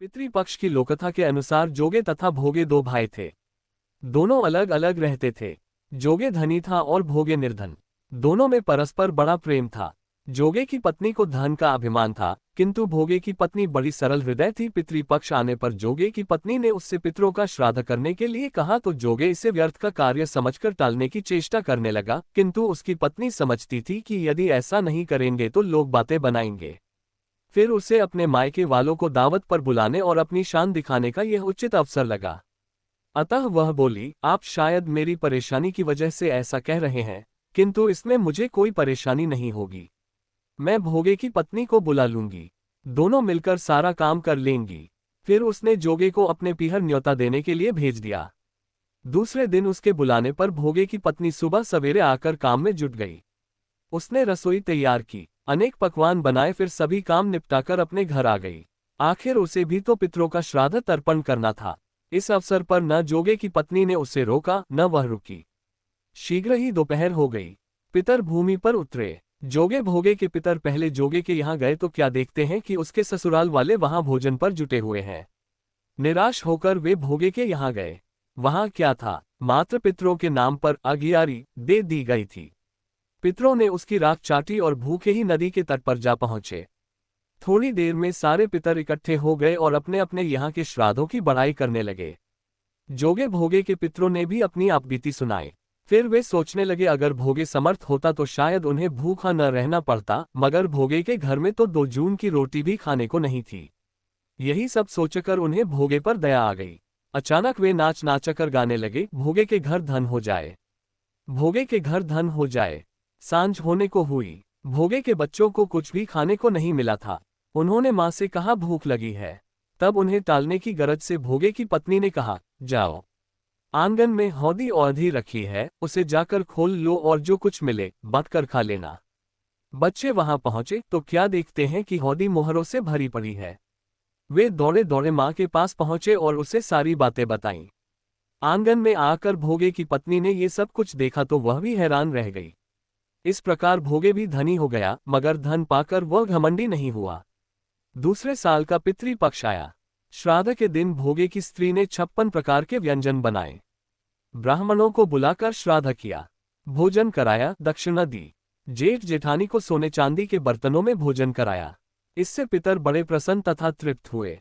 पितृपक्ष की लोककथा के अनुसार जोगे तथा भोगे दो भाई थे। दोनों अलग अलग रहते थे। जोगे धनी था और भोगे निर्धन। दोनों में परस्पर बड़ा प्रेम था। जोगे की पत्नी को धन का अभिमान था, किंतु भोगे की पत्नी बड़ी सरल हृदय थी। पितृपक्ष आने पर जोगे की पत्नी ने उससे पितरों का श्राद्ध करने के लिए कहा तो जोगे इसे व्यर्थ का कार्य समझकर टालने की चेष्टा करने लगा, किंतु उसकी पत्नी समझती थी कि यदि ऐसा नहीं करेंगे तो लोग बातें बनाएंगे। फिर उसे अपने मायके वालों को दावत पर बुलाने और अपनी शान दिखाने का यह उचित अवसर लगा। अतः वह बोली, आप शायद मेरी परेशानी की वजह से ऐसा कह रहे हैं, किंतु इसमें मुझे कोई परेशानी नहीं होगी। मैं भोगे की पत्नी को बुला लूंगी, दोनों मिलकर सारा काम कर लेंगी। फिर उसने जोगे को अपने पीहर न्योता देने के लिए भेज दिया। दूसरे दिन उसके बुलाने पर भोगे की पत्नी सुबह सवेरे आकर काम में जुट गई। उसने रसोई तैयार की, अनेक पकवान बनाए, फिर सभी काम निपटाकर अपने घर आ गई। आखिर उसे भी तो पितरों का श्राद्ध तर्पण करना था। इस अवसर पर न जोगे की पत्नी ने उसे रोका न वह रुकी। शीघ्र ही दोपहर हो गई। पितर भूमि पर उतरे। जोगे भोगे के पितर पहले जोगे के यहाँ गए तो क्या देखते हैं कि उसके ससुराल वाले वहां भोजन पर जुटे हुए हैं। निराश होकर वे भोगे के यहाँ गए। वहां क्या था, मात्र पितरों के नाम पर अगियारी दे दी गई थी। पितरों ने उसकी राख चाटी और भूखे ही नदी के तट पर जा पहुंचे। थोड़ी देर में सारे पितर इकट्ठे हो गए और अपने अपने यहाँ के श्राद्धों की बड़ाई करने लगे। जोगे भोगे के पितरों ने भी अपनी आपबीती सुनाई। फिर वे सोचने लगे अगर भोगे समर्थ होता तो शायद उन्हें भूखा न रहना पड़ता, मगर भोगे के घर में तो 2 जून की रोटी भी खाने को नहीं थी। यही सब सोचकर उन्हें भोगे पर दया आ गई। अचानक वे नाच नाचकर गाने लगे, भोगे के घर धन हो जाए, भोगे के घर धन हो जाए। सांझ होने को हुई। भोगे के बच्चों को कुछ भी खाने को नहीं मिला था। उन्होंने मां से कहा भूख लगी है। तब उन्हें टालने की गरज से भोगे की पत्नी ने कहा, जाओ, आंगन में हौदी औधी रखी है, उसे जाकर खोल लो और जो कुछ मिले बांट कर खा लेना। बच्चे वहां पहुंचे तो क्या देखते हैं कि हौदी मोहरों से भरी पड़ी है। वे दौड़े दौड़े मां के पास पहुंचे और उसे सारी बातें बताईं। आंगन में आकर भोगे की पत्नी ने ये सब कुछ देखा तो वह भी हैरान रह गई। इस प्रकार भोगे भी धनी हो गया, मगर धन पाकर वह घमंडी नहीं हुआ। दूसरे साल का पितृपक्ष आया। श्राद्ध के दिन भोगे की स्त्री ने 56 प्रकार के व्यंजन बनाए। ब्राह्मणों को बुलाकर श्राद्ध किया, भोजन कराया, दक्षिणा दी। जेठ जेठानी को सोने चांदी के बर्तनों में भोजन कराया। इससे पितर बड़े प्रसन्न तथा तृप्त हुए।